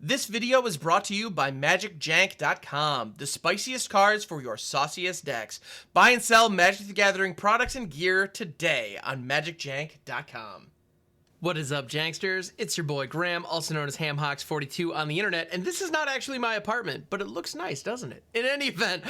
This video is brought to you by MagicJank.com, the spiciest cards for your sauciest decks. Buy and sell Magic the Gathering products and gear today on MagicJank.com. What is up, Janksters? It's your boy Graham, also known as HamHawks42 on the internet, and this is not actually my apartment, but it looks nice, doesn't it? In any event,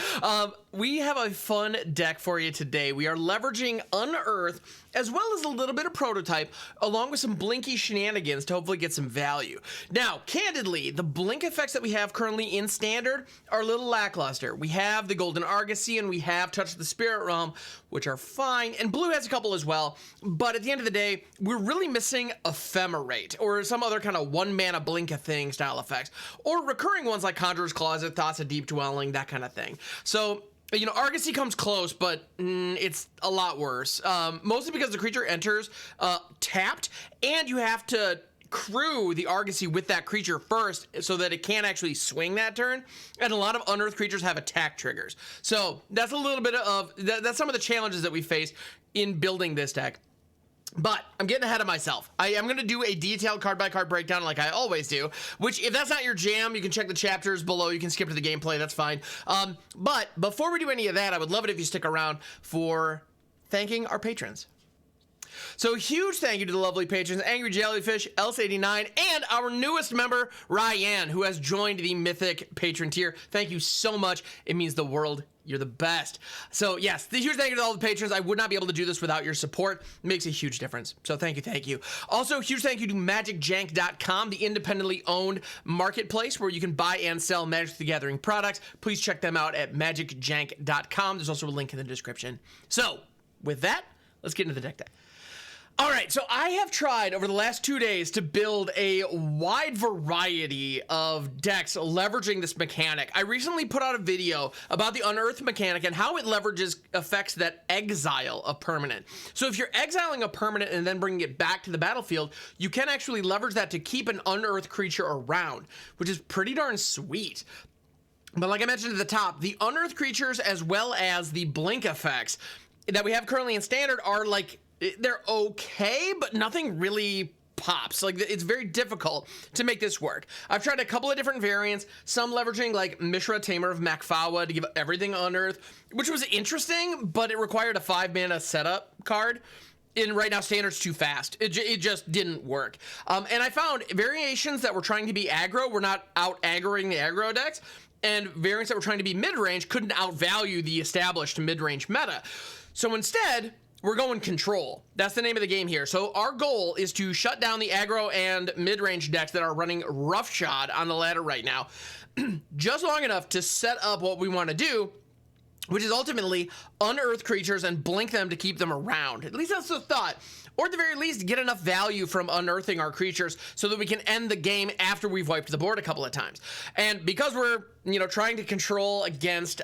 we have a fun deck for you today. We are leveraging Unearth, as well as a little bit of Prototype, along with some Blinky shenanigans to hopefully get some value. Now, candidly, the Blink effects that we have currently in Standard are a little lackluster. We have the Golden Argosy, and we have Touch the Spirit Realm, which are fine, and Blue has a couple as well, but at the end of the day, we're really missing Ephemerate, or some other kind of one-mana Blink-a-thing style effects, or recurring ones like Conjurer's Closet, Thoughts of Deep Dwelling, that kind of thing. So, you know, Argosy comes close, but it's a lot worse. Mostly because the creature enters tapped, and you have to crew the Argosy with that creature first so that it can't actually swing that turn, and a lot of Unearthed creatures have attack triggers. So that's a little bit of, that's some of the challenges that we face in building this deck. But I'm getting ahead of myself. I am going to do a detailed card-by-card breakdown like I always do, which if that's not your jam, you can check the chapters below. You can skip to the gameplay. That's fine. But before we do any of that, I would love it if you stick around for thanking our patrons. So huge thank you to the lovely patrons, Angry Jellyfish, Else89, and our newest member, Ryan, who has joined the Mythic patron tier. Thank you so much. It means the world. You're the best. So yes, the huge thank you to all the patrons. I would not be able to do this without your support. It makes a huge difference. So thank you, thank you. Also, huge thank you to MagicJank.com, the independently owned marketplace where you can buy and sell Magic the Gathering products. Please check them out at MagicJank.com. There's also a link in the description. So with that, let's get into the deck. All right, so I have tried over the last 2 days to build a wide variety of decks leveraging this mechanic. I recently put out a video about the Unearth mechanic and how it leverages effects that exile a permanent. So if you're exiling a permanent and then bringing it back to the battlefield, you can actually leverage that to keep an Unearthed creature around, which is pretty darn sweet. But like I mentioned at the top, the Unearthed creatures as well as the Blink effects that we have currently in Standard are like, they're okay, but nothing really pops. Like, it's very difficult to make this work. I've tried a couple of different variants, some leveraging like Mishra, Tamer of Makfawa to give everything Unearth, which was interesting, but it required a 5-mana setup card. And right now, Standard's too fast. It just didn't work. And I found variations that were trying to be aggro were not out-aggroing the aggro decks, and variants that were trying to be mid-range couldn't outvalue the established mid-range meta. So instead, we're going control. That's the name of the game here. So our goal is to shut down the aggro and mid-range decks that are running roughshod on the ladder right now, just long enough to set up what we want to do, which is ultimately unearth creatures and blink them to keep them around. At least that's the thought. Or at the very least, get enough value from unearthing our creatures so that we can end the game after we've wiped the board a couple of times. And because we're, you know, trying to control against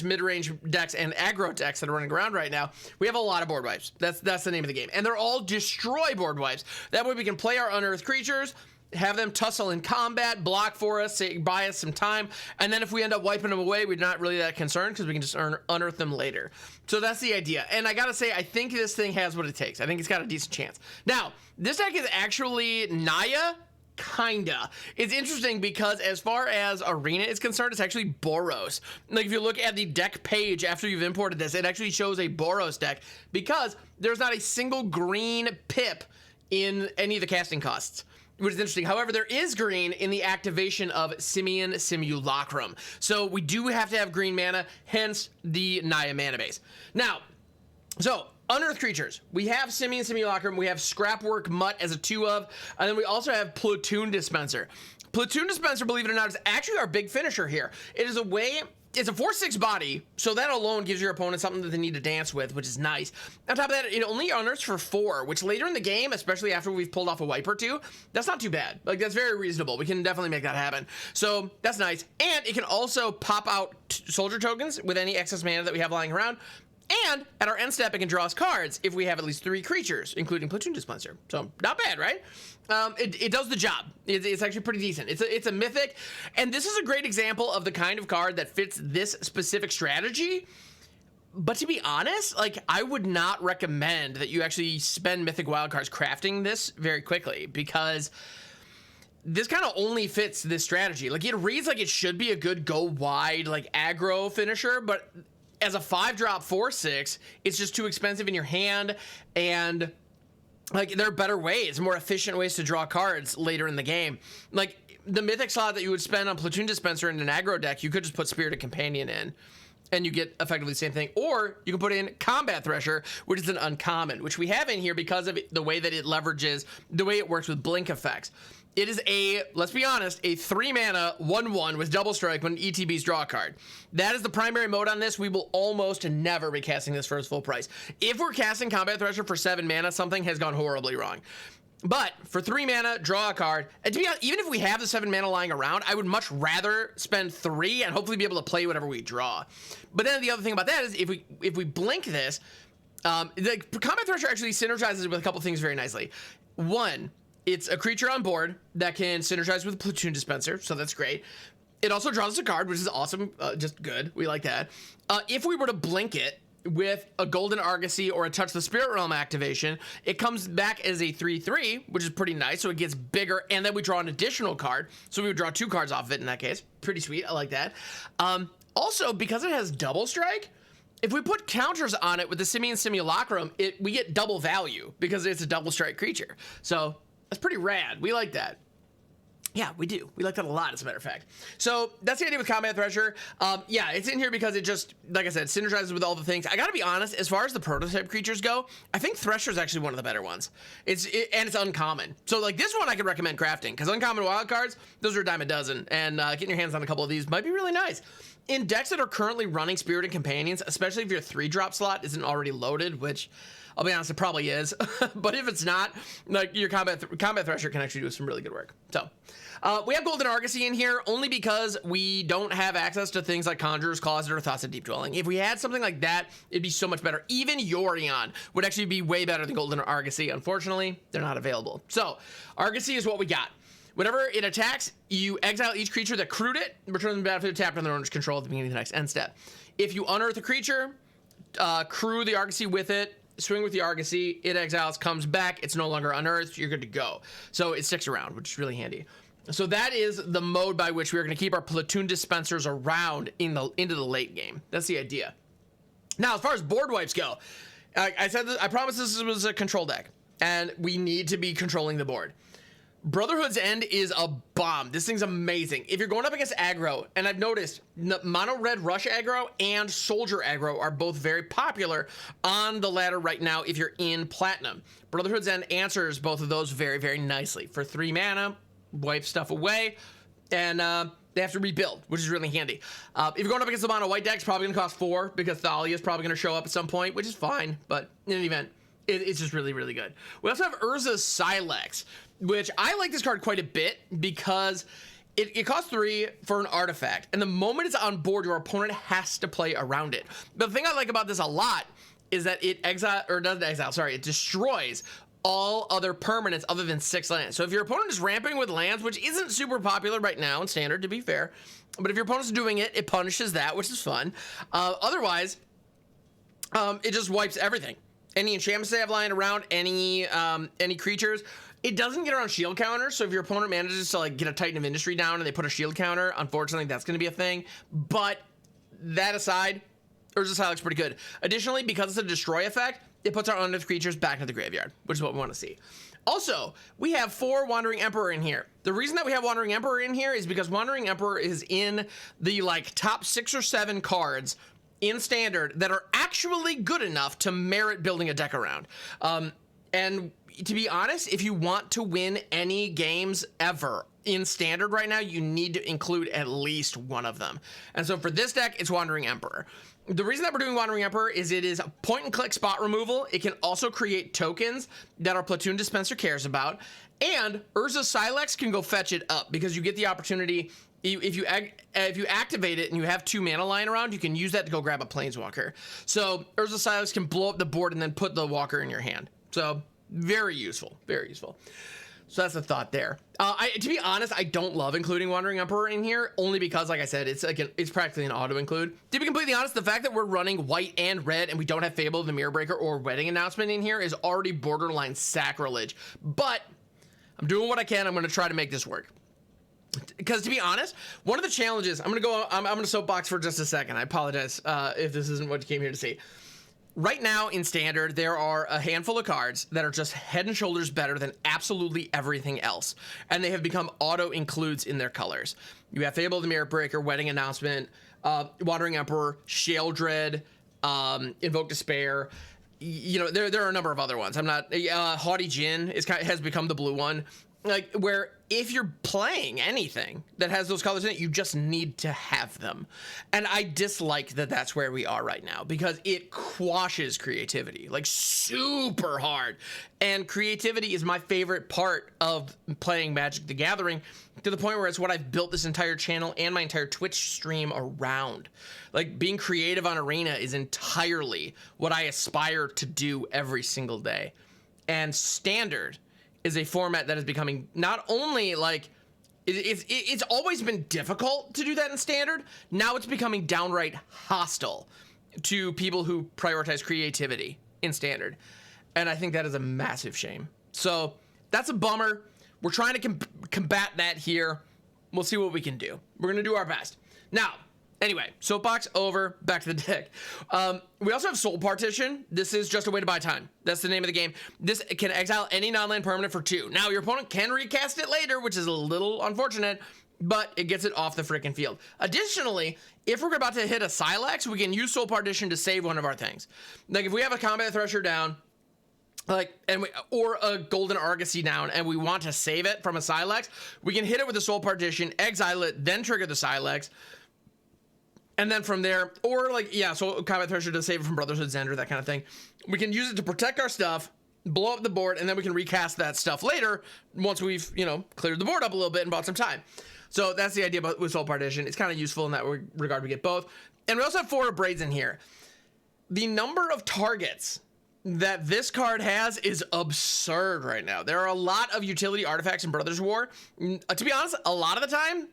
mid-range decks and aggro decks that are running around right now, we have a lot of board wipes. That's the name of the game. And they're all destroy board wipes. That way we can play our unearthed creatures, have them tussle in combat, block for us, buy us some time, and then if we end up wiping them away, we're not really that concerned because we can just unearth them later. So that's the idea. And I gotta say, I think this thing has what it takes. I think it's got a decent chance. Now, this deck is actually Naya. Kinda. It's interesting because as far as Arena is concerned, it's actually Boros. Like if you look at the deck page after you've imported this, it actually shows a Boros deck because there's not a single green pip in any of the casting costs, which is interesting. However, there is green in the activation of Simian Simulacrum. So we do have to have green mana, hence the Naya mana base. Now, so Unearthed creatures. We have Simian Simulacrum, we have Scrapwork Mutt as a 2-of, and then we also have Platoon Dispenser. Platoon Dispenser, believe it or not, is actually our big finisher here. It is a way, it's a 4/6 body, so that alone gives your opponent something that they need to dance with, which is nice. On top of that, it only unearths for 4, which later in the game, especially after we've pulled off a wipe or two, that's not too bad. Like, that's very reasonable. We can definitely make that happen. So that's nice. And it can also pop out soldier tokens with any excess mana that we have lying around. And at our end step, it can draw us cards if we have at least 3 creatures, including Platoon Dispenser. So not bad, right? It does the job. It's actually pretty decent. It's a mythic, and this is a great example of the kind of card that fits this specific strategy. But to be honest, like, I would not recommend that you actually spend mythic wildcards crafting this very quickly, because this kind of only fits this strategy. Like, it reads like it should be a good go wide, like, aggro finisher, but as a 5-drop 4/6, it's just too expensive in your hand, and like, there are better ways, more efficient ways to draw cards later in the game. Like, the mythic slot that you would spend on Platoon Dispenser in an aggro deck, you could just put Spirited Companion in, and you get effectively the same thing. Or you can put in Combat Thresher, which is an uncommon, which we have in here because of the way that it leverages, the way it works with blink effects. It is let's be honest, a 3-mana 1/1 with double strike when ETBs draw a card. That is the primary mode on this. We will almost never be casting this for its full price. If we're casting Combat Thresher for 7 mana, something has gone horribly wrong. But for 3 mana, draw a card. And to be honest, even if we have the 7 mana lying around, I would much rather spend 3 and hopefully be able to play whatever we draw. But then the other thing about that is if we blink this, the Combat Thresher actually synergizes with a couple things very nicely. One, it's a creature on board that can synergize with Platoon Dispenser, so that's great. It also draws us a card, which is awesome, just good. We like that. If we were to blink it with a Golden Argosy or a Touch the Spirit Realm activation, it comes back as a 3/3, which is pretty nice, so it gets bigger, and then we draw an additional card, so we would draw 2 cards off of it in that case. Pretty sweet, I like that. Also, because it has double strike, if we put counters on it with the Simian Simulacrum, we get double value because it's a double strike creature. So that's pretty rad. We like that. Yeah, we do. We like that a lot, as a matter of fact. So that's the idea with Combat Thresher. Yeah, it's in here because it just, like I said, synergizes with all the things. I gotta be honest, as far as the prototype creatures go, I think Thresher is actually one of the better ones. And it's uncommon. So like this one I could recommend crafting, because uncommon wild cards, those are a dime a dozen, and getting your hands on a couple of these might be really nice. In decks that are currently running Spirited Companions, especially if your 3-drop slot isn't already loaded, which I'll be honest, it probably is. But if it's not, like, your Combat Thresher can actually do some really good work. So we have Golden Argosy in here only because we don't have access to things like Conjurer's Closet or Thoughts of Deep Dwelling. If we had something like that, it'd be so much better. Even Yorion would actually be way better than Golden Argosy. Unfortunately, they're not available. So Argosy is what we got. Whenever it attacks, you exile each creature that crewed it, return them to the battlefield tapped on their owner's control at the beginning of the next end step. If you unearth a creature, crew the Argosy with it, swing with the Argosy, it exiles, comes back, it's no longer unearthed, you're good to go. So it sticks around, which is really handy. So that is the mode by which we're going to keep our Platoon Dispensers around into the late game. That's the idea. Now, as far as board wipes go, I said that I promised this was a control deck, and we need to be controlling the board. Brotherhood's End is a bomb. This thing's amazing. If you're going up against aggro, and I've noticed mono red rush aggro and soldier aggro are both very popular on the ladder right now if you're in platinum. Brotherhood's End answers both of those very, very nicely. For 3 mana, wipe stuff away, and they have to rebuild, which is really handy. If you're going up against the mono white deck, it's probably going to cost 4 because Thalia is probably going to show up at some point, which is fine, but in any event, it's just really, really good. We also have Urza's Sylex, which I like this card quite a bit because it costs 3 for an artifact, and the moment it's on board, your opponent has to play around it. But the thing I like about this a lot is that it destroys all other permanents other than 6 lands. So if your opponent is ramping with lands, which isn't super popular right now in Standard, to be fair, but if your opponent's doing it, it punishes that, which is fun. Otherwise, it just wipes everything. Any enchantments they have lying around, any creatures. It doesn't get around shield counters, so if your opponent manages to like get a Titan of Industry down and they put a shield counter, unfortunately that's going to be a thing. But that aside, Urza's Sylex pretty good. Additionally, because it's a destroy effect, it puts our unearthed creatures back into the graveyard, which is what we want to see. Also, we have 4 Wandering Emperor in here. The reason that we have Wandering Emperor in here is because Wandering Emperor is in the like top 6 or 7 cards in Standard that are actually good enough to merit building a deck around. And to be honest, if you want to win any games ever in Standard right now, you need to include at least one of them. And so for this deck, it's Wandering Emperor. The reason that we're doing Wandering Emperor is it is a point-and-click spot removal. It can also create tokens that our Platoon Dispenser cares about. And Urza's Sylex can go fetch it up because you get the opportunity. If you activate it and you have 2 mana lying around, you can use that to go grab a Planeswalker. So Urza's Sylex can blow up the board and then put the walker in your hand. So very useful, very useful. So that's the thought there. To be honest, I don't love including Wandering Emperor in here, only because, like I said, it's practically an auto-include. To be completely honest, the fact that we're running white and red and we don't have Fable of the Mirror Breaker or Wedding Announcement in here is already borderline sacrilege. But I'm doing what I can. I'm going to try to make this work. Because to be honest, one of the challenges, I'm going to soapbox for just a second. I apologize if this isn't what you came here to see. Right now in Standard, there are a handful of cards that are just head and shoulders better than absolutely everything else. And they have become auto-includes in their colors. You have Fable of the Mirror Breaker, Wedding Announcement, Wandering Emperor, Shale Dread, Invoke Despair. You know, there are a number of other ones. I'm not... Haughty Jin has become the blue one. Like, where if you're playing anything that has those colors in it, you just need to have them. And I dislike that that's where we are right now, because it quashes creativity, like super hard. And creativity is my favorite part of playing Magic the Gathering, to the point where it's what I've built this entire channel and my entire Twitch stream around. Like, being creative on Arena is entirely what I aspire to do every single day. And Standard is a format that is becoming not only like it's always been difficult to do that in Standard. Now it's becoming downright hostile to people who prioritize creativity in Standard, and I think that is a massive shame. So that's a bummer. We're trying to combat that here. We'll see what we can do. We're gonna do our best. Now, anyway, soapbox over, back to the deck. We also have Soul Partition. This is just a way to buy time. That's the name of the game. This can exile any non-land permanent for 2. Now, your opponent can recast it later, which is a little unfortunate, but it gets it off the freaking field. Additionally, if we're about to hit a Sylex, we can use Soul Partition to save one of our things. Like, if we have a Combat Thresher down, or a Golden Argosy down, and we want to save it from a Sylex, we can hit it with a Soul Partition, exile it, then trigger the Sylex. And then from there, or so Combat Thresher to save it from Brotherhood's End or that kind of thing. We can use it to protect our stuff, blow up the board, and then we can recast that stuff later once we've, cleared the board up a little bit and bought some time. So that's the idea with Soul Partition. It's kind of useful in that regard. We get both. And we also have 4 Braids in here. The number of targets that this card has is absurd right now. There are a lot of utility artifacts in Brothers War. To be honest, a lot of the time,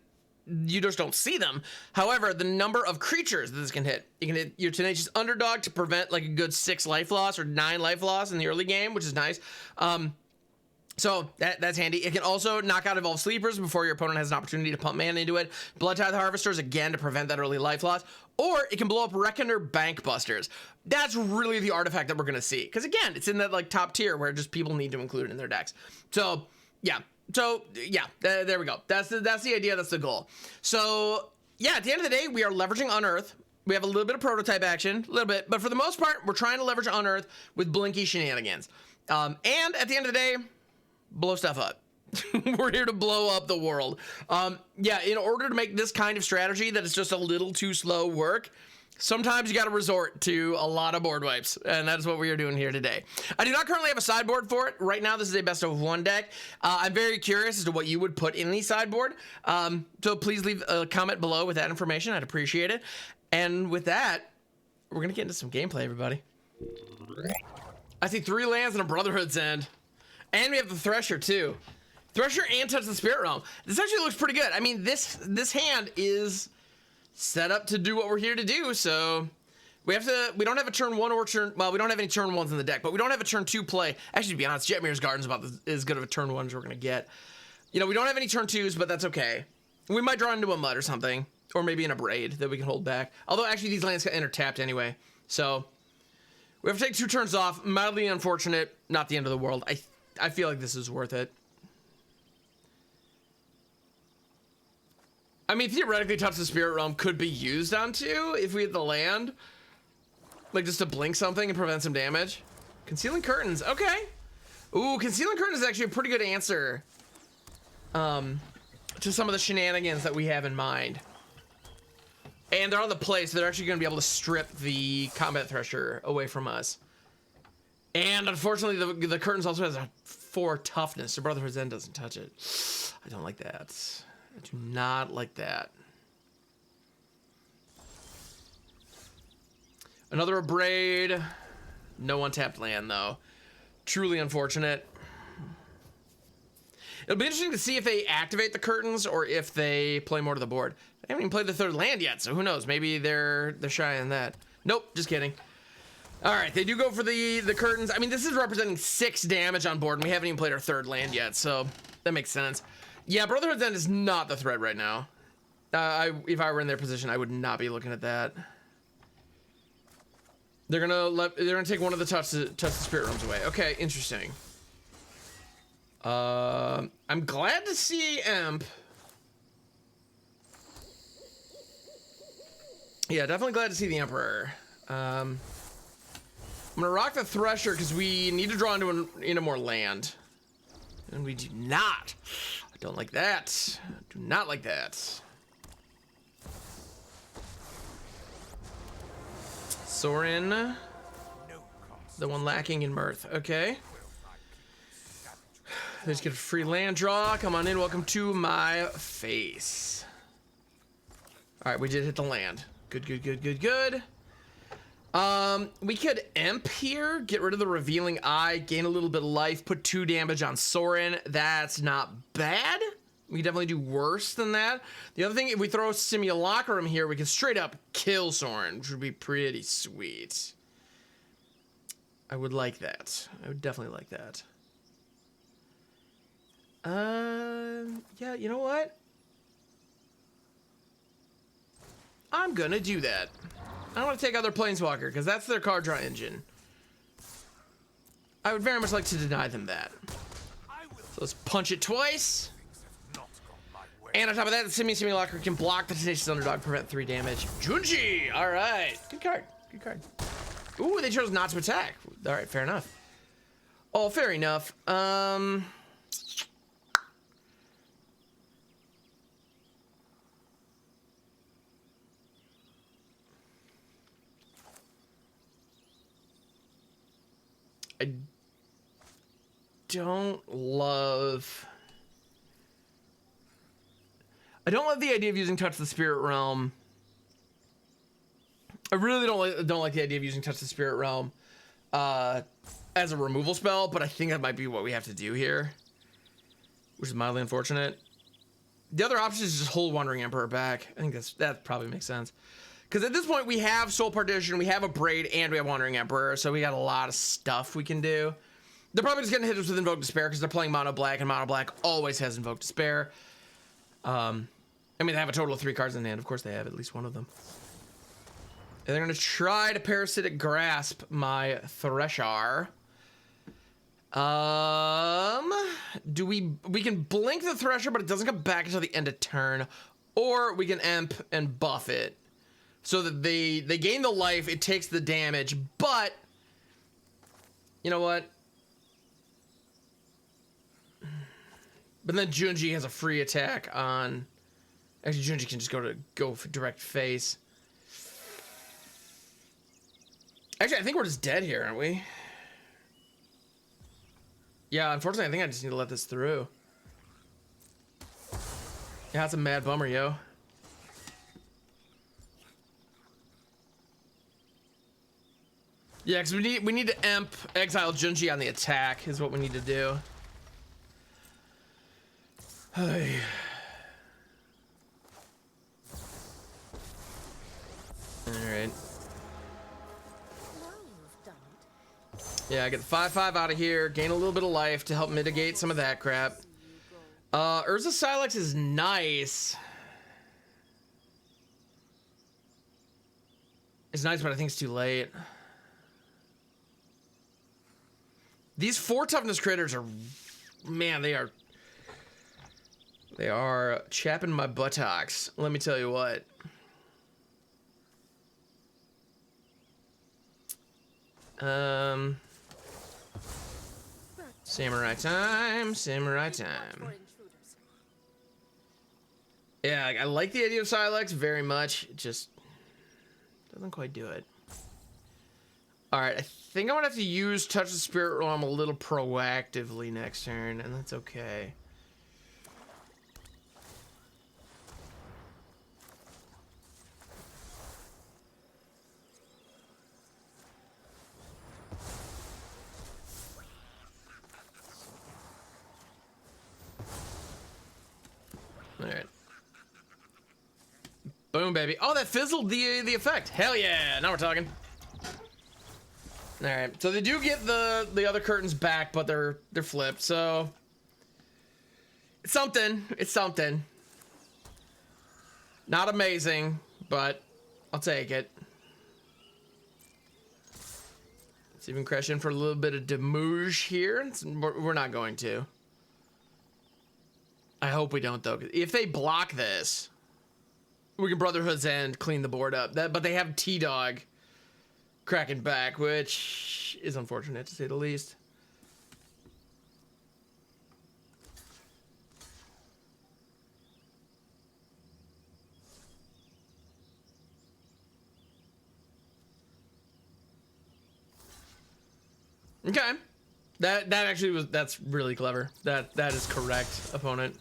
you just don't see them. However, the number of creatures that this can hit, you can hit your Tenacious Underdog to prevent like a good 6 life loss or 9 life loss in the early game, which is nice. So that's handy. It can also knock out Evolved Sleepers before your opponent has an opportunity to pump mana into it. Blood Tithe Harvesters, again, to prevent that early life loss. Or it can blow up Reckoner Bank Busters. That's really the artifact that we're going to see. Because again, it's in that like top tier where just people need to include it in their decks. So, yeah. There we go. That's the idea. That's the goal. So, yeah, at the end of the day, we are leveraging Unearth. We have a little bit of prototype action, a little bit. But for the most part, we're trying to leverage Unearth with Blinky shenanigans. And at the end of the day, blow stuff up. We're here to blow up the world. In order to make this kind of strategy that is just a little too slow work, sometimes you got to resort to a lot of board wipes, and that's what we are doing here today. I do not currently have a sideboard for it. Right now, this is a best of 1 deck. I'm very curious as to what you would put in the sideboard, so please leave a comment below with that information. I'd appreciate it. And with that, we're going to get into some gameplay, everybody. I see 3 lands and a Brotherhood's End. And we have the Thresher, too. Thresher and Touch the Spirit Realm. This actually looks pretty good. I mean, this hand is set up to do what we're here to do, so we don't have a turn 1 or turn, well, we don't have any turn 1s in the deck, but we don't have a turn 2 play. Actually, to be honest, Jetmir's Garden's about as good of a turn 1 as we're going to get. We don't have any turn 2s, but that's okay. We might draw into a Mutt or something, or maybe in a Braid that we can hold back. Although, actually, these lands get tapped anyway, so we have to take 2 turns off. Mildly unfortunate, not the end of the world. I feel like this is worth it. I mean, theoretically, Touch the Spirit Realm could be used onto if we had the land. Like, just to blink something and prevent some damage. Concealing Curtains, okay. Ooh, Concealing Curtains is actually a pretty good answer to some of the shenanigans that we have in mind. And they're on the play, so they're actually going to be able to strip the Combat Thresher away from us. And unfortunately, the Curtains also has a 4 toughness, so Brotherhood's End doesn't touch it. I don't like that. I do not like that. Another Braid. No untapped land, though. Truly unfortunate. It'll be interesting to see if they activate the Curtains or if they play more to the board. They haven't even played the 3rd land yet, so who knows? Maybe they're shy on that. Nope, just kidding. All right, they do go for the curtains. I mean, this is representing 6 damage on board, and we haven't even played our 3rd land yet, so that makes sense. Yeah, Brotherhood's End is not the threat right now. If I were in their position, I would not be looking at that. They're gonna take one of the touch the spirit realms away. Okay, interesting. I'm glad to see Emp. Yeah, definitely glad to see the Emperor. I'm gonna rock the Thresher because we need to draw into more land, and we do not. I don't like that. Do not like that. Sorin, the one lacking in mirth. Okay. Let's get a free land draw. Come on in. Welcome to my face. All right, we did hit the land. Good, good, good, good, good. We could Imp here, get rid of the Revealing Eye, gain a little bit of life, put 2 damage on Sorin. That's not bad. We can definitely do worse than that. The other thing, if we throw Simulacrum here, we can straight up kill Sorin, which would be pretty sweet. I would like that. I would definitely like that. Yeah, you know what? I'm gonna do that. I don't want to take out their Planeswalker, because that's their card draw engine. I would very much like to deny them that. So let's punch it twice. And on top of that, the Simian Simulacrum can block the Tenacious Underdog, prevent 3 damage. Junji! Alright. Good card. Good card. Ooh, they chose not to attack. Alright, fair enough. Oh, fair enough. I don't love the idea of using Touch the Spirit Realm. I really don't like the idea of using Touch the Spirit Realm as a removal spell, but I think that might be what we have to do here, which is mildly unfortunate. The other option is just hold Wandering Emperor back. I think that probably makes sense. Because at this point, we have Soul Partition, we have a Braid, and we have Wandering Emperor, so we got a lot of stuff we can do. They're probably just going to hit us with Invoke Despair because they're playing Mono Black, and Mono Black always has Invoke Despair. I mean, they have a total of 3 cards in hand. Of course, they have at least one of them. And they're going to try to Parasitic Grasp my Thresher. We can blink the Thresher, but it doesn't come back until the end of turn. Or we can Imp and buff it. So that they gain the life, it takes the damage, but you know what? But then Junji has a free attack on. Actually, Junji can just go for direct face. Actually, I think we're just dead here, aren't we? Yeah, unfortunately, I think I just need to let this through. Yeah, that's a mad bummer, yo. Yeah, because we need to Imp exile Junji on the attack is what we need to do. Hey. Alright. Yeah, I get the 5/5 out of here, gain a little bit of life to help mitigate some of that crap. Urza Sylex is nice. It's nice, but I think it's too late. These 4 toughness critters are, man, they are chapping my buttocks. Let me tell you what. Samurai time, samurai time. Yeah, I like the idea of Sylex very much. It just doesn't quite do it. All right, I think I'm gonna have to use Touch the Spirit Realm a little proactively next turn, and that's okay. All right. Boom, baby. Oh, that fizzled the effect. Hell yeah! Now we're talking. All right, so they do get the other curtains back, but they're flipped. So it's something. It's something. Not amazing, but I'll take it. Let's even crash in for a little bit of demouge here. We're not going to. I hope we don't though. If they block this, we can Brotherhood's End clean the board up. But they have T-Dog cracking back, which is unfortunate to say the least. Okay, that actually was, that's really clever. That is correct, opponent.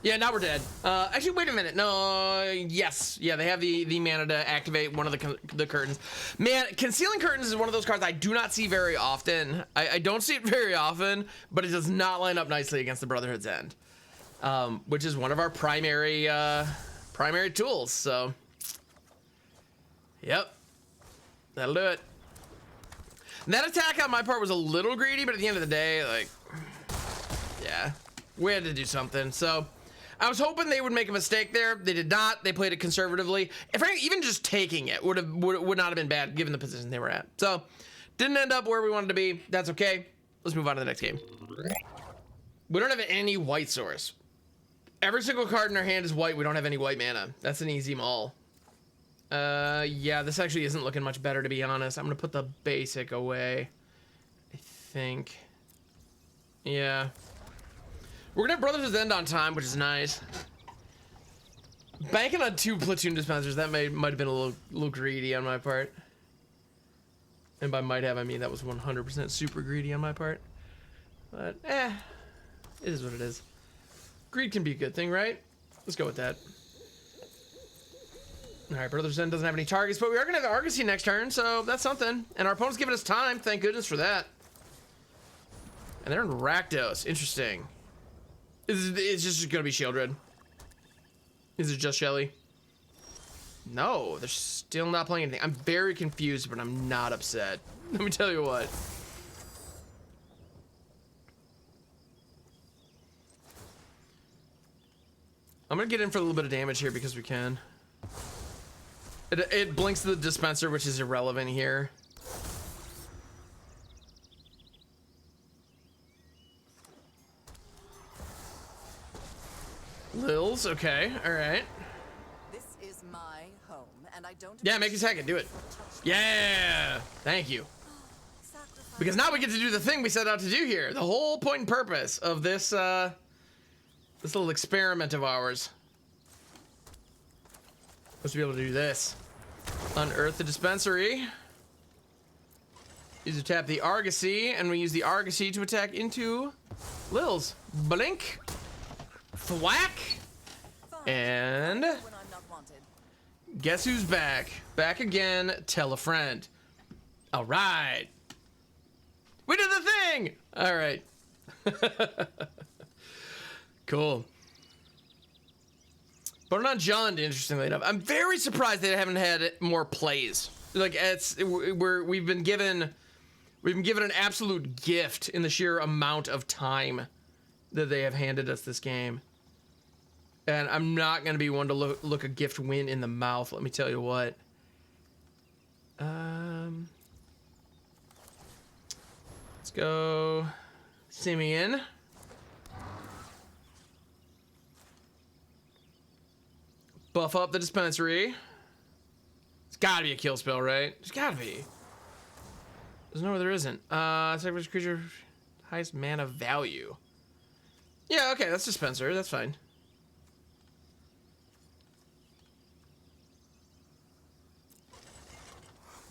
Yeah, now we're dead. Actually, wait a minute. No, yes. Yeah, they have the mana to activate one of the curtains. Man, Concealing Curtains is one of those cards I do not see very often. I don't see it very often, but it does not line up nicely against the Brotherhood's End, which is one of our primary tools. So, yep, that'll do it. That attack on my part was a little greedy, but at the end of the day, like, yeah, we had to do something. So I was hoping they would make a mistake there. They did not. They played it conservatively. If even just taking it would not have been bad given the position they were at. So didn't end up where we wanted to be. That's okay. Let's move on to the next game. We don't have any white source. Every single card in our hand is white. We don't have any white mana. That's an easy maul. Yeah, this actually isn't looking much better, to be honest. I'm gonna put the basic away, I think. Yeah. We're gonna have Brotherhood's End on time, which is nice. Banking on 2 Platoon Dispensers, that might have been a little greedy on my part. And by might have, I mean that was 100% super greedy on my part. But, it is what it is. Greed can be a good thing, right? Let's go with that. Alright, Brotherhood's End doesn't have any targets, but we are gonna have Argosy next turn, so that's something. And our opponent's giving us time, thank goodness for that. And they're in Rakdos, interesting. It's just gonna be Shieldred. Is it just Shelly? No, they're still not playing anything. I'm very confused, but I'm not upset. Let me tell you what. I'm gonna get in for a little bit of damage here because we can. It blinks the dispenser, which is irrelevant here. Lils, okay, all right. This is my home, and I don't. Yeah, make a second, do it. Yeah, thank you. Because now we get to do the thing we set out to do here. The whole point and purpose of this this little experiment of ours was to be able to do this. Unearth the dispensary. Use to tap the Argosy, and we use the Argosy to attack into Lils. Blink. Thwack. And guess who's back? Back again. Tell a friend. All right. We did the thing. All right. Cool. But not John, interestingly enough. I'm very surprised they haven't had more plays. Like we've been given an absolute gift in the sheer amount of time that they have handed us this game. And I'm not going to be one to look a gift win in the mouth, let me tell you what. Let's go Simian. Buff up the dispensary. It's gotta be a kill spell, right? There's gotta be. There's no way there isn't. Sacrifice creature, highest mana value. Yeah, okay, that's dispenser, that's fine.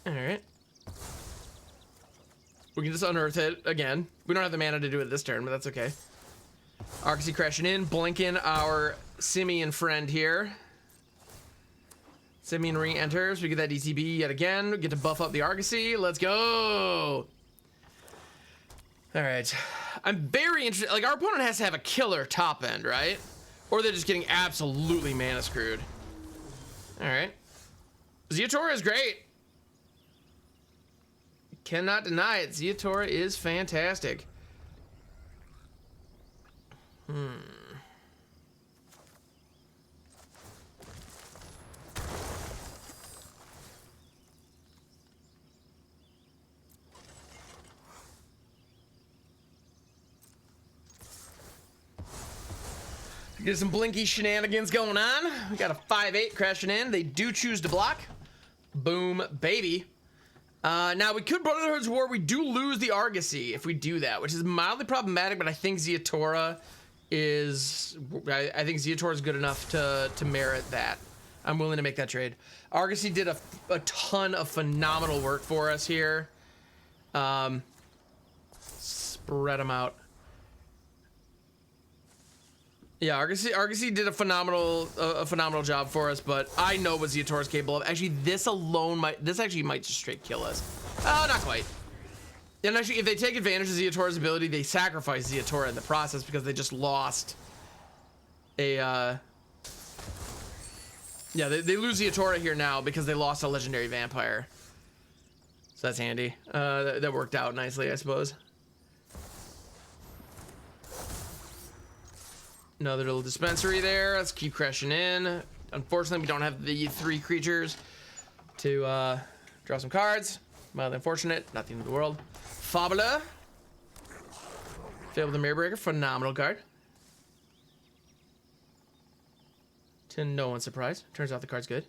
Alright. We can just unearth it again. We don't have the mana to do it this turn, but that's okay. Argosy crashing in, blinking our Simian friend here. Simian re-enters. We get that DCB yet again. We get to buff up the Argosy. Let's go. All right. I'm very interested. Like, our opponent has to have a killer top end, right? Or they're just getting absolutely mana screwed. All right. Zeotora is great. Cannot deny it. Zeotora is fantastic. Get some blinky shenanigans going on. We got a 5-8 crashing in. They do choose to block. Boom, baby. Now we could Brotherhood's War. We do lose the Argosy if we do that, which is mildly problematic, but I think Zeotora is... I think Zeotora is good enough to merit that. I'm willing to make that trade. Argosy did a ton of phenomenal work for us here. Spread them out. Yeah, Argosy did a phenomenal job for us, but I know what Zeotora is capable of. Actually, this actually might just straight kill us. Oh, not quite. And actually, if they take advantage of Zeotora's ability, they sacrifice Zeotora in the process because they just lost a, yeah, they lose Zeotora here now because they lost a legendary vampire. So that's handy. That worked out nicely, I suppose. Another little dispensary there. Let's keep crashing in. Unfortunately, we don't have the 3 creatures to draw some cards. Mildly unfortunate. Not the end of the world. Fabula. Fable the Mirror Breaker. Phenomenal card. To no one's surprise. Turns out the card's good.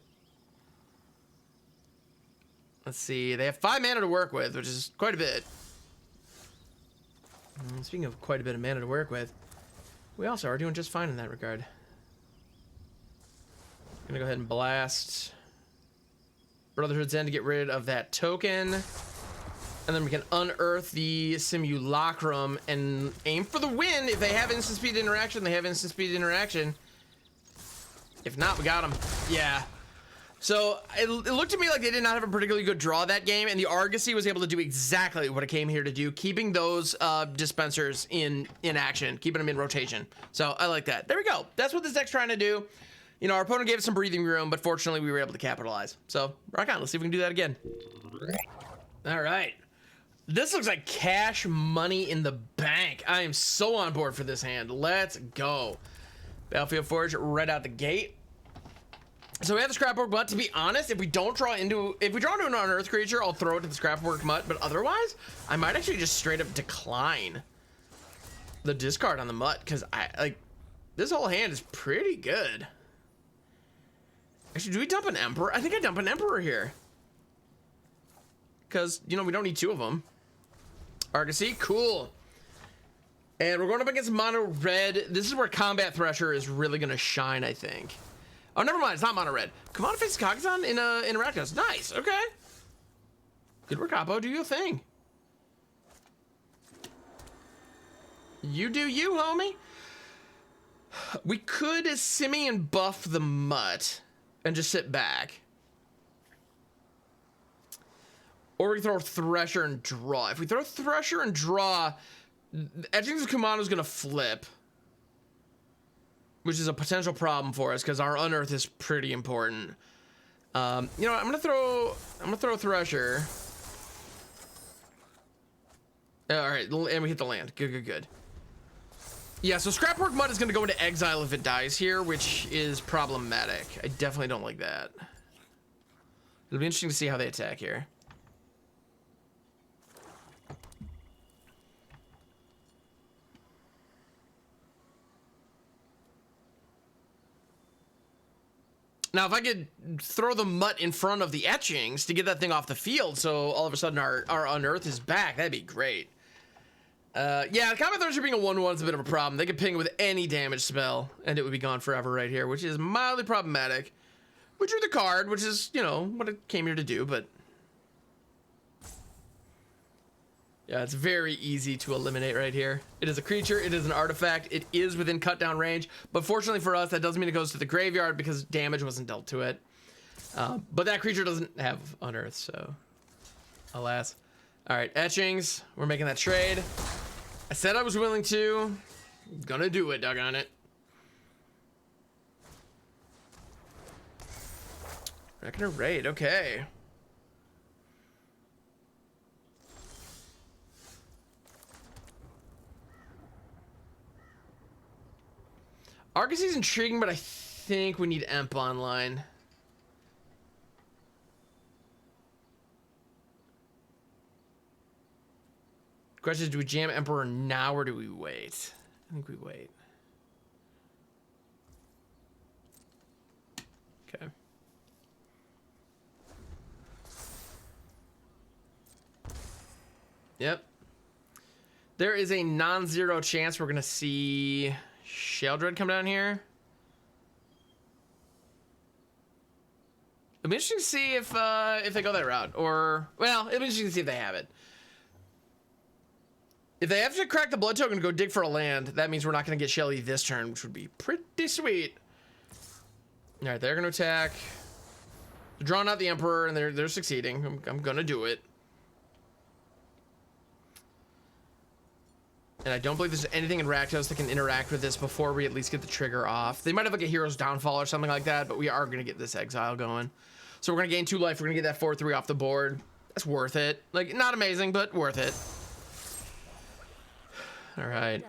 Let's see. They have 5 mana to work with, which is quite a bit. Speaking of quite a bit of mana to work with, we also are doing just fine in that regard. Gonna go ahead and blast Brotherhood's End to get rid of that token. And then we can unearth the Simulacrum and aim for the win. If they have instant speed interaction, they have instant speed interaction. If not, we got them. Yeah. So it looked to me like they did not have a particularly good draw that game, and the Argosy was able to do exactly what it came here to do, keeping those dispensers in action, keeping them in rotation. So I like that. There we go. That's what this deck's trying to do. You know, our opponent gave us some breathing room, but fortunately we were able to capitalize. So rock on. Let's see if we can do that again. All right. This looks like cash money in the bank. I am so on board for this hand. Let's go. Battlefield Forge right out the gate. So we have the Scrapwork Mutt. To be honest, if we draw into an Unearth creature, I'll throw it to the Scrapwork Mutt. But otherwise, I might actually just straight up decline the discard on the Mutt, because this whole hand is pretty good. Actually, do we dump an Emperor? I think I dump an Emperor here, because you know we don't need 2 of them. Argosy, cool. And we're going up against mono red. This is where Combat Thresher is really gonna shine, I think. Oh, never mind. It's not mono red. Come on, face Kagazan in Rakdos. Nice. Okay. Good work, Oppo. Do your thing. You do you, homie. We could Simian buff the Mutt and just sit back. Or we can throw Thresher and draw. If we throw Thresher and draw, Etching's Commando is going to flip, which is a potential problem for us because our Unearth is pretty important. You know what? I'm gonna throw Thresher. All right, and we hit the land. Good. Yeah, so Scrapwork Mutt is gonna go into exile if it dies here, which is problematic. I definitely don't like that. It'll be interesting to see how they attack here. Now, if I could throw the Mutt in front of the Etchings to get that thing off the field, so all of a sudden our Unearth is back, that'd be great. Yeah, Combat Thresher being a 1/1 is a bit of a problem. They could ping with any damage spell, and it would be gone forever right here, which is mildly problematic. We drew the card, which is, you know, what it came here to do, but... yeah, it's very easy to eliminate right here. It is a creature, it is an artifact, it is within cut down range, but fortunately for us, that doesn't mean it goes to the graveyard because damage wasn't dealt to it. But that creature doesn't have Unearth, so alas. All right, Etchings, we're making that trade. I said I was willing to. Gonna do it, doggone it. Reckoner raid, okay. Argosy's intriguing, but I think we need Emp online. Question is, do we jam Emperor now or do we wait? I think we wait. Okay. Yep. There is a non-zero chance we're gonna see Sheldred come down here. It'll be interesting to see if they go that route, or well, it'll be interesting to see if they have it. If they have to crack the blood token to go dig for a land, that means we're not going to get Shelly this turn, which would be pretty sweet. All right, they're going to attack. They're drawing out the Emperor, and they're succeeding. I'm going to do it. And I don't believe there's anything in Rakdos that can interact with this before we at least get the trigger off. They might have like a Hero's Downfall or something like that, but we are going to get this exile going. So we're going to gain 2 life. We're going to get that 4/3 off the board. That's worth it. Like, not amazing, but worth it. All right.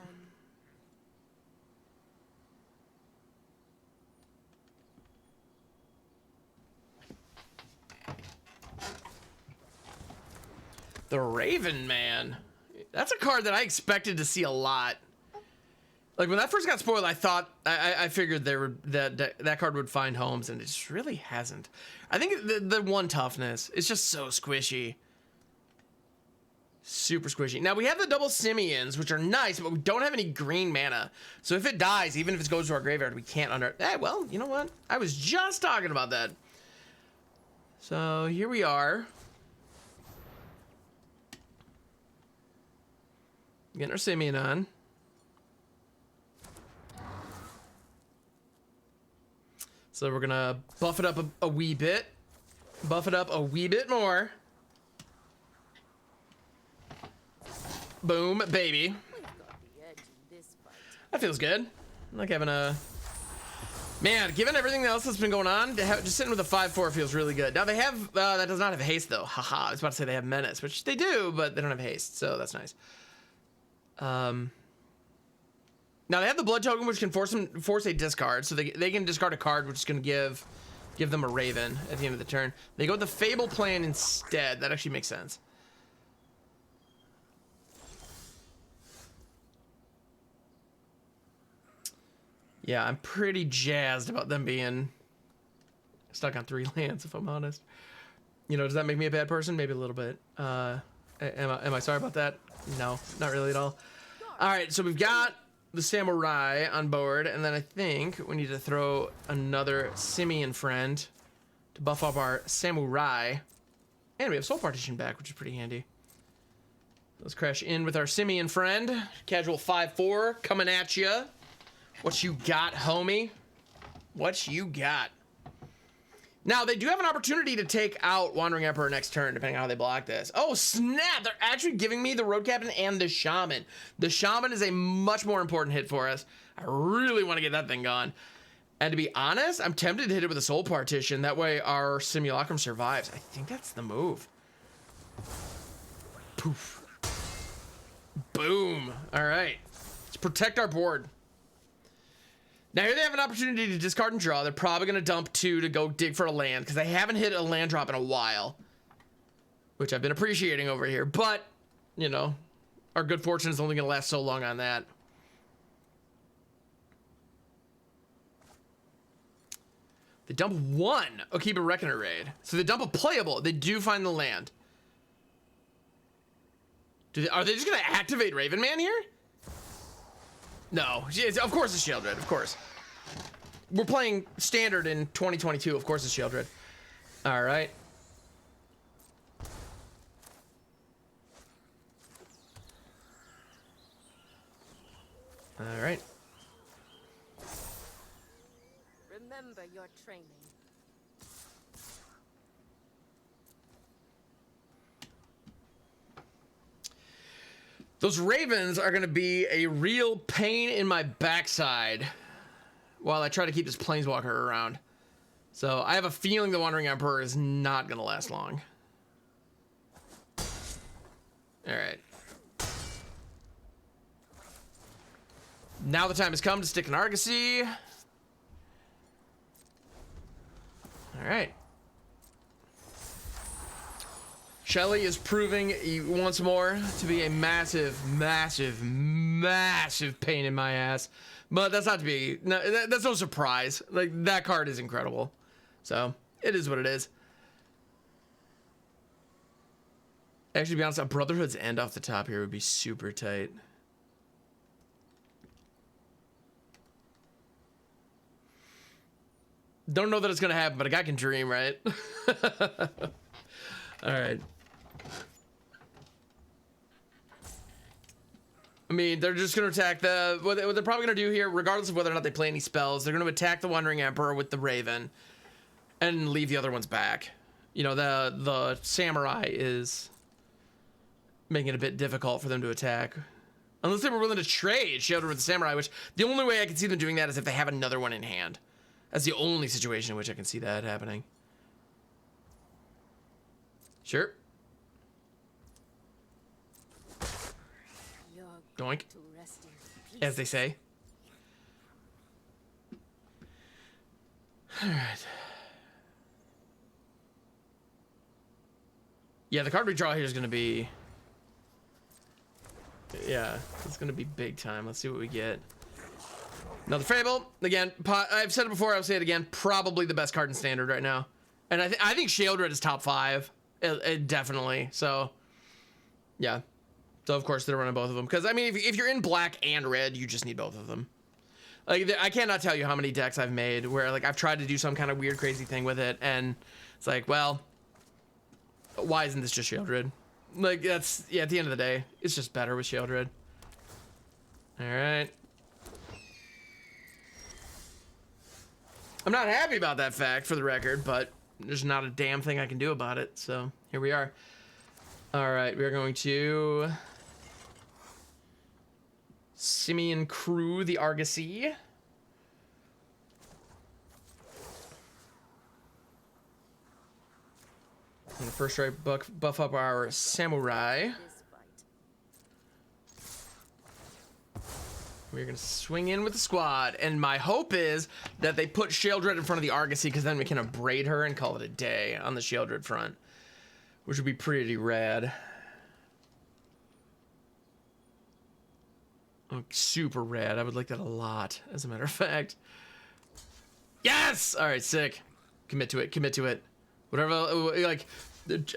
The Raven Man. That's a card that I expected to see a lot. Like when that first got spoiled, I thought I figured there would that card would find homes, and it just really hasn't. I think the one toughness is just so squishy. Super squishy. Now, we have the double Simians, which are nice, but we don't have any green mana. So if it dies, even if it goes to our graveyard, we can't well, you know what? I was just talking about that. So here we are. Getting our Simian on. So we're going to buff it up a wee bit. Buff it up a wee bit more. Boom, baby. That feels good. I like having a... Man, given everything else that's been going on, just sitting with a 5/4 feels really good. Now they have... that does not have haste, though. Haha, I was about to say they have menace, which they do, but they don't have haste, so that's nice. Now they have the blood token, which can force a discard, so they can discard a card, which is going to give them a Raven at the end of the turn. They go with the Fable plan instead. That actually makes sense. Yeah, I'm pretty jazzed about them being stuck on 3 lands, if I'm honest. You know, does that make me a bad person? Maybe a little bit. Am I sorry about that? No, not really at all. All right, so we've got the Samurai on board, and then I think we need to throw another Simian friend to buff up our Samurai. And we have Soul Partition back, which is pretty handy. Let's crash in with our Simian friend. Casual 5/4 coming at you. What you got, homie? What you got? Now, they do have an opportunity to take out Wandering Emperor next turn, depending on how they block this. Oh, snap! They're actually giving me the Road Captain and the Shaman. The Shaman is a much more important hit for us. I really want to get that thing gone. And to be honest, I'm tempted to hit it with a Soul Partition. That way our Simulacrum survives. I think that's the move. Poof. Boom. All right. Let's protect our board. Now here they have an opportunity to discard and draw. They're probably going to dump 2 to go dig for a land, because they haven't hit a land drop in a while, which I've been appreciating over here. But, you know, our good fortune is only going to last so long on that. They dump 1 Okiba Reckoner Raid. So they dump a playable. They do find the land. Are they just going to activate Raven Man here? No, of course it's Sheldred, of course. We're playing standard in 2022, of course it's Sheldred. All right. All right. Remember your training. Those Ravens are going to be a real pain in my backside while I try to keep this Planeswalker around. So I have a feeling the Wandering Emperor is not going to last long. All right. Now the time has come to stick an Argosy. All right. Shelly is proving once more to be a massive, massive, massive pain in my ass. But that's not to be, no, that's no surprise. Like, that card is incredible. So, it is what it is. Actually, to be honest, a Brotherhood's End off the top here would be super tight. Don't know that it's going to happen, but a guy can dream, right? All right. I mean, they're just going to attack the... What they're probably going to do here, regardless of whether or not they play any spells, they're going to attack the Wandering Emperor with the Raven and leave the other ones back. You know, the Samurai is making it a bit difficult for them to attack. Unless they were willing to trade Shieldred with the Samurai, which the only way I can see them doing that is if they have another one in hand. That's the only situation in which I can see that happening. Sure. Doink. As they say. Alright. Yeah, the card we draw here is going to be... Yeah, it's going to be big time. Let's see what we get. Another Fable. Again, I've said it before, I'll say it again. Probably the best card in Standard right now. And I think Shieldred is top 5. Definitely. So, yeah. So, of course, they're running both of them. Because, I mean, if you're in black and red, you just need both of them. Like, I cannot tell you how many decks I've made where, like, I've tried to do some kind of weird, crazy thing with it. And it's like, well, why isn't this just Shieldred? Like, that's, yeah, at the end of the day, it's just better with Shieldred. All right. I'm not happy about that fact, for the record, but there's not a damn thing I can do about it. So, here we are. All right, we're going to... Simian Crew, the Argosy. And the first right buff up our Samurai. We're going to swing in with the squad. And my hope is that they put Shieldred in front of the Argosy, because then we can abrade her and call it a day on the Shieldred front. Which would be pretty rad. Oh, super rad. I would like that a lot, as a matter of fact. Yes! All right, sick. Commit to it. Commit to it. Whatever, like... And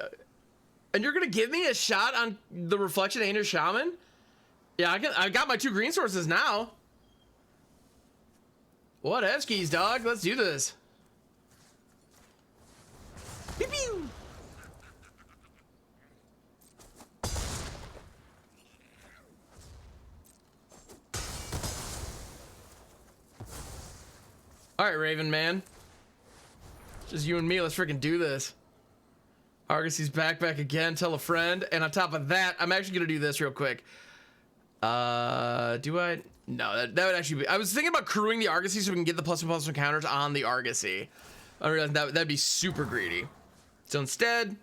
you're going to give me a shot on the Reflection Aner Shaman? Yeah, I got my 2 green sources now. What F-keys, dog? Let's do this. Pew pew! Alright, Raven Man. Just you and me, let's freaking do this. Argosy's back again, tell a friend. And on top of that, I'm actually gonna do this real quick. Do I? No, that would actually be... I was thinking about crewing the Argosy so we can get the +1/+1 counters on the Argosy. I realized that'd be super greedy. So instead...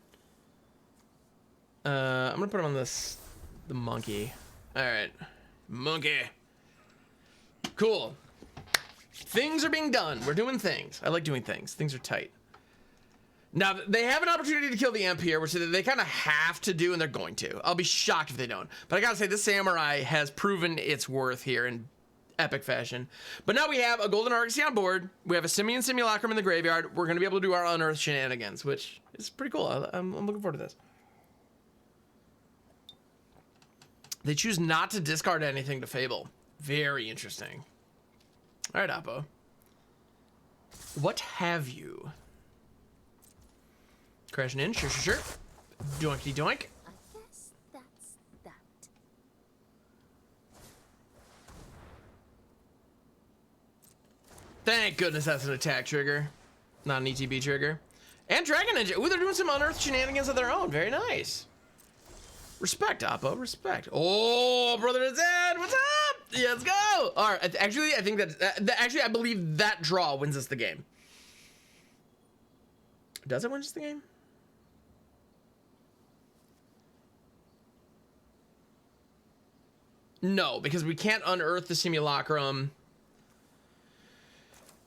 I'm gonna put him on this... The monkey. Alright. Monkey. Cool. Things are being done. We're doing things. I like doing things. Things are tight. Now, they have an opportunity to kill the Imp here, which they kind of have to do, and they're going to. I'll be shocked if they don't. But I gotta say, this Samurai has proven its worth here in epic fashion. But now we have a Golden Argosy on board. We have a Simian Simulacrum in the graveyard. We're going to be able to do our Unearth shenanigans, which is pretty cool. I'm looking forward to this. They choose not to discard anything to Fable. Very interesting. All right, Oppo. What have you? Crashing in, sure. Doinkity doink. I guess that's that. Thank goodness that's an attack trigger, not an ETB trigger. And Dragon Ninja. Ooh, they're doing some Unearth shenanigans of their own. Very nice. Respect, Oppo. Respect. Oh, brother is dead. What's up? Yeah, let's go. All right. Actually, I think that actually I believe that draw wins us the game. Does it win just the game? No, because we can't unearth the Simulacrum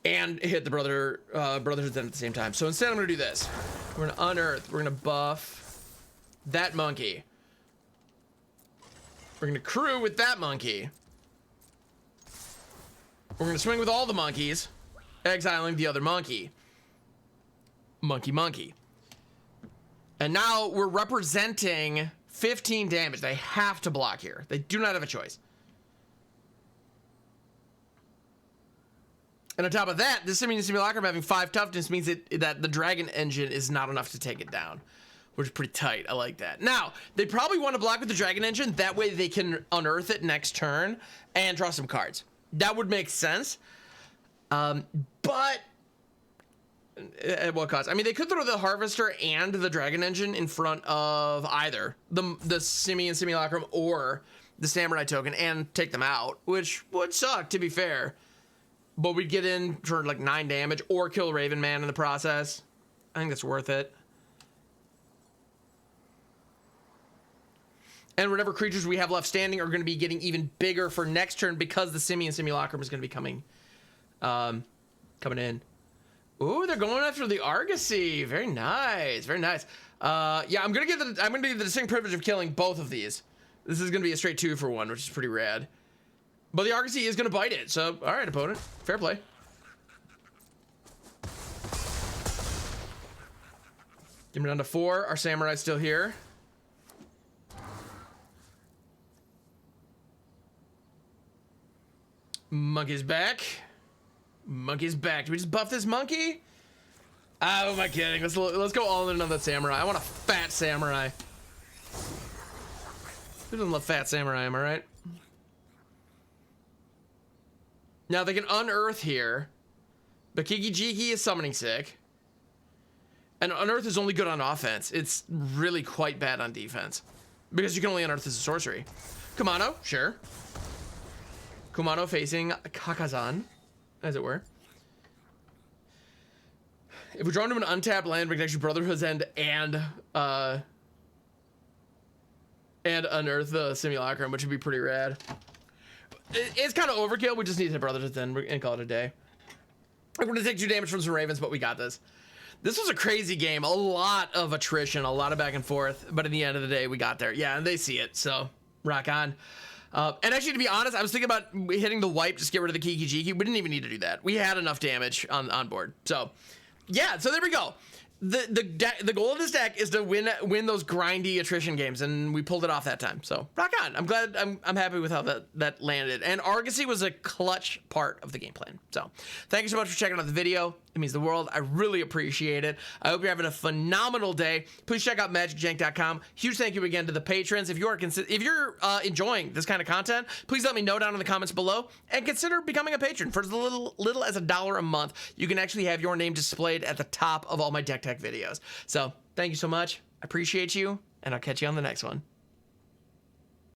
and hit the Brotherhood's End at the same time. So instead I'm gonna do this. We're gonna unearth, we're gonna buff that monkey. We're gonna crew with that monkey. We're gonna swing with all the monkeys, exiling the other monkey. Monkey. And now we're representing 15 damage. They have to block here. They do not have a choice. And on top of that, the Simian Simulacrum having 5 toughness means that the Dragon Engine is not enough to take it down, which is pretty tight. I like that. Now, they probably want to block with the Dragon Engine. That way they can unearth it next turn and draw some cards. That would make sense. But at what cost? I mean, they could throw the Harvester and the Dragon Engine in front of either the Simian Simulacrum or the Samurai token and take them out, which would suck, to be fair. But we'd get in for like 9 damage or kill Raven Man in the process. I think that's worth it. And whatever creatures we have left standing are going to be getting even bigger for next turn because the Simian Simulacrum is going to be coming in. Ooh, they're going after the Argosy. Very nice, very nice. Yeah, I'm gonna give the distinct privilege of killing both of these. This is gonna be a straight 2 for 1, which is pretty rad. But the Argosy is gonna bite it. So, all right, opponent, fair play. Get me down to 4. Our Samurai's still here. Monkey's back. Monkey's back. Do we just buff this monkey? Oh, am I kidding? Let's go all in on that Samurai. I want a fat Samurai. Who doesn't love fat Samurai, am I right? Now they can unearth here. But Kiki Jiki is summoning sick. And unearth is only good on offense. It's really quite bad on defense. Because you can only unearth as a sorcery. Kumano, sure. Kumano facing Kakazan, as it were. If we draw into an untapped land, we can actually Brotherhood's End and unearth the Simulacrum, which would be pretty rad. It's kind of overkill. We just need to Brotherhood's End and call it a day. We're going to take 2 damage from some Ravens, but we got this. This was a crazy game. A lot of attrition, a lot of back and forth, but in the end of the day, we got there. Yeah, and they see it, so rock on. And actually, to be honest, I was thinking about hitting the wipe, just get rid of the Kiki Jiki. We didn't even need to do that. We had enough damage on board. So, yeah, so there we go. The goal of this deck is to win those grindy attrition games, and we pulled it off that time. So rock on. I'm glad. I'm happy with how that landed. And Argosy was a clutch part of the game plan. So thank you so much for checking out the video. It means the world. I really appreciate it. I hope you're having a phenomenal day. Please check out magicjank.com. Huge thank you again to the patrons. If you're enjoying this kind of content, please let me know down in the comments below and consider becoming a patron. For as little as $1 a month, you can actually have your name displayed at the top of all my deck tech videos. So thank you so much. I appreciate you, and I'll catch you on the next one.